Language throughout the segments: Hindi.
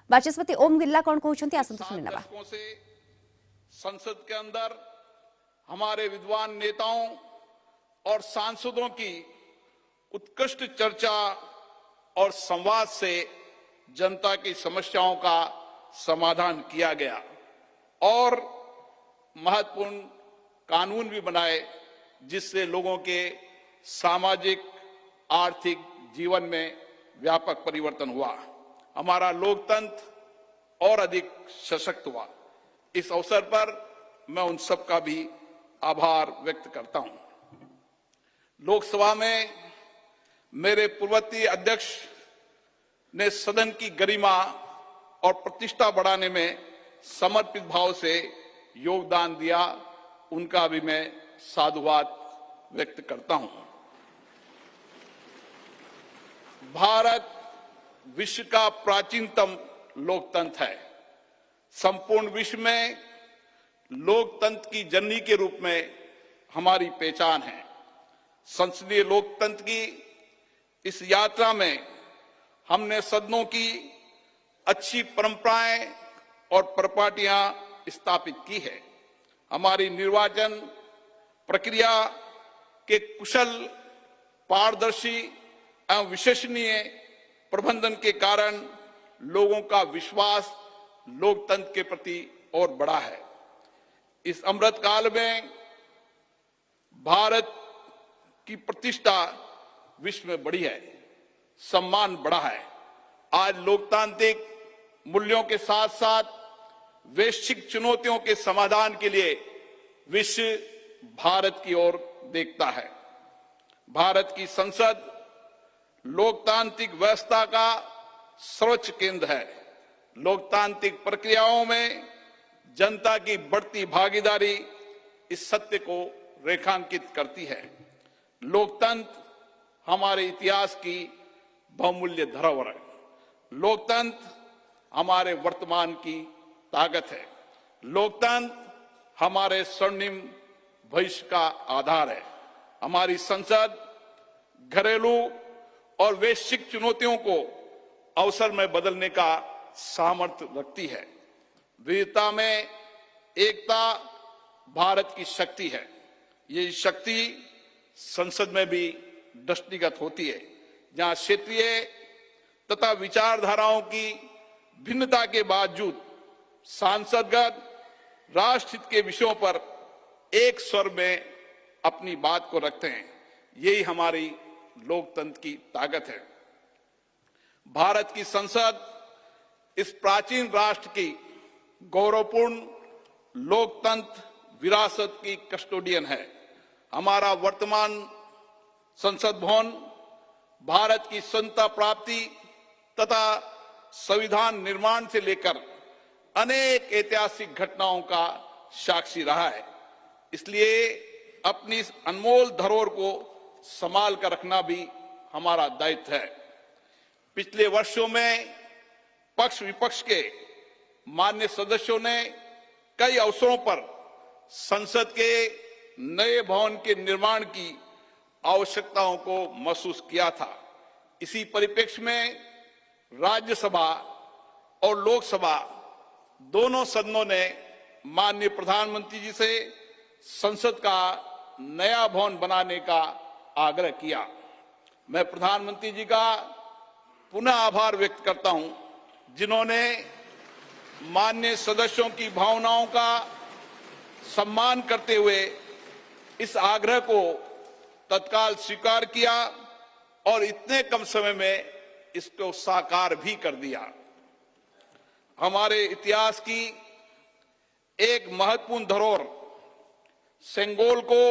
बाचस्पति ओम बिरला कौन कहते आसतु शुणिनबा। से संसद के अंदर हमारे विद्वान नेताओं और सांसदों की उत्कृष्ट चर्चा और संवाद से जनता की समस्याओं का समाधान किया गया और महत्वपूर्ण कानून भी बनाए जिससे लोगों के सामाजिक आर्थिक जीवन में व्यापक परिवर्तन हुआ। हमारा लोकतंत्र और अधिक सशक्त हुआ। इस अवसर पर मैं उन सब का भी आभार व्यक्त करता हूं। लोकसभा में मेरे पूर्ववर्ती अध्यक्ष ने सदन की गरिमा और प्रतिष्ठा बढ़ाने में समर्पित भाव से योगदान दिया, उनका भी मैं साधुवाद व्यक्त करता हूं। भारत विश्व का प्राचीनतम लोकतंत्र है। संपूर्ण विश्व में लोकतंत्र की जननी के रूप में हमारी पहचान है। संसदीय लोकतंत्र की इस यात्रा में हमने सदनों की अच्छी परंपराएं और परिपाटियां स्थापित की है। हमारी निर्वाचन प्रक्रिया के कुशल, पारदर्शी एवं विश्वसनीय प्रबंधन के कारण लोगों का विश्वास लोकतंत्र के प्रति और बढ़ा है। इस अमृत काल में भारत की प्रतिष्ठा विश्व में बढ़ी है, सम्मान बढ़ा है। आज लोकतांत्रिक मूल्यों के साथ साथ वैश्विक चुनौतियों के समाधान के लिए विश्व भारत की ओर देखता है। भारत की संसद लोकतांत्रिक व्यवस्था का सर्वोच्च केंद्र है। लोकतांत्रिक प्रक्रियाओं में जनता की बढ़ती भागीदारी इस सत्य को रेखांकित करती है। लोकतंत्र हमारे इतिहास की बहुमूल्य धरोहर है। लोकतंत्र हमारे वर्तमान की ताकत है। लोकतंत्र हमारे स्वर्णिम भविष्य का आधार है। हमारी संसद घरेलू और वैश्विक चुनौतियों को अवसर में बदलने का सामर्थ्य रखती है। विविधता में एकता भारत की शक्ति है। ये शक्ति संसद में भी दृष्टिगत होती है, जहां क्षेत्रीय तथा विचारधाराओं की भिन्नता के बावजूद सांसदगण राष्ट्रहित के विषयों पर एक स्वर में अपनी बात को रखते हैं। यही हमारी लोकतंत्र की ताकत है। भारत की संसद इस प्राचीन राष्ट्र की गौरवपूर्ण लोकतंत्र विरासत की कस्टोडियन है। हमारा वर्तमान संसद भवन भारत की स्वतंत्रता प्राप्ति तथा संविधान निर्माण से लेकर अनेक ऐतिहासिक घटनाओं का साक्षी रहा है। इसलिए अपनी इस अनमोल धरोहर को संभाल कर रखना भी हमारा दायित्व है। पिछले वर्षों में पक्ष विपक्ष के मान्य सदस्यों ने कई अवसरों पर संसद के नए भवन के निर्माण की आवश्यकताओं को महसूस किया था। इसी परिप्रेक्ष्य में राज्यसभा और लोकसभा दोनों सदनों ने माननीय प्रधानमंत्री जी से संसद का नया भवन बनाने का आग्रह किया। मैं प्रधानमंत्री जी का पुनः आभार व्यक्त करता हूं, जिन्होंने माननीय सदस्यों की भावनाओं का सम्मान करते हुए इस आग्रह को तत्काल स्वीकार किया और इतने कम समय में इसको साकार भी कर दिया। हमारे इतिहास की एक महत्वपूर्ण धरोहर सेंगोल को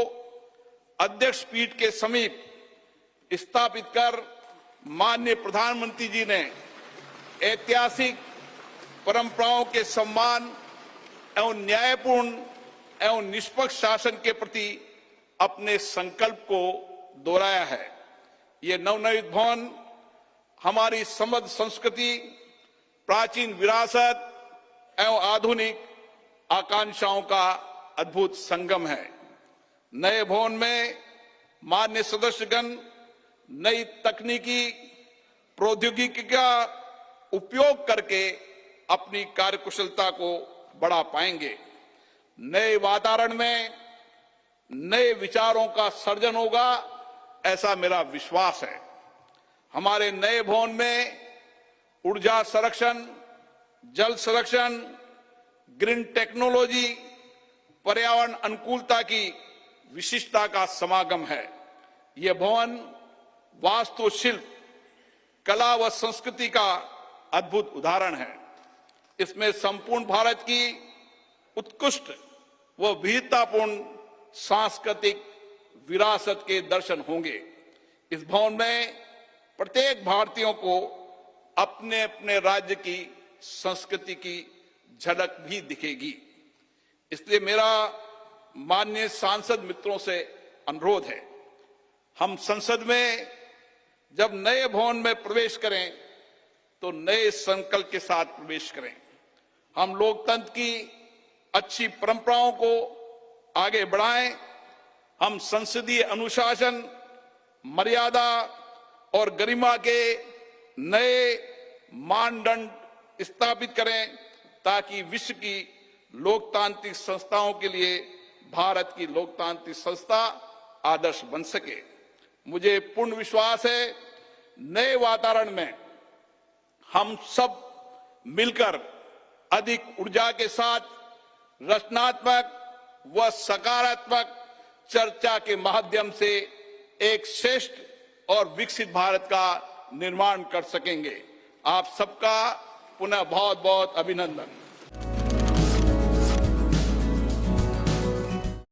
अध्यक्ष पीठ के समीप स्थापित कर माननीय प्रधानमंत्री जी ने ऐतिहासिक परंपराओं के सम्मान एवं न्यायपूर्ण एवं निष्पक्ष शासन के प्रति अपने संकल्प को दोहराया है। ये नवनिर्मित भवन हमारी समृद्ध संस्कृति, प्राचीन विरासत एवं आधुनिक आकांक्षाओं का अद्भुत संगम है। नए भवन में मान्य सदस्यगण नई तकनीकी प्रौद्योगिकी का उपयोग करके अपनी कार्यकुशलता को बढ़ा पाएंगे। नए वातावरण में नए विचारों का सर्जन होगा, ऐसा मेरा विश्वास है। हमारे नए भवन में ऊर्जा संरक्षण, जल संरक्षण, ग्रीन टेक्नोलॉजी, पर्यावरण अनुकूलता की विशिष्टता का समागम है। यह भवन वास्तुशिल्प, कला व संस्कृति का अद्भुत उदाहरण है। इसमें संपूर्ण भारत की उत्कृष्ट व विविधतापूर्ण सांस्कृतिक विरासत के दर्शन होंगे। इस भवन में प्रत्येक भारतीयों को अपने अपने राज्य की संस्कृति की झलक भी दिखेगी। इसलिए मेरा माननीय सांसद मित्रों से अनुरोध है, हम संसद में जब नए भवन में प्रवेश करें तो नए संकल्प के साथ प्रवेश करें। हम लोकतंत्र की अच्छी परंपराओं को आगे बढ़ाएं। हम संसदीय अनुशासन, मर्यादा और गरिमा के नए मानदंड स्थापित करें ताकि विश्व की लोकतांत्रिक संस्थाओं के लिए भारत की लोकतांत्रिक संस्था आदर्श बन सके। मुझे पूर्ण विश्वास है, नए वातावरण में हम सब मिलकर अधिक ऊर्जा के साथ रचनात्मक व सकारात्मक चर्चा के माध्यम से एक श्रेष्ठ और विकसित भारत का निर्माण कर सकेंगे। आप सबका पुनः बहुत बहुत अभिनंदन।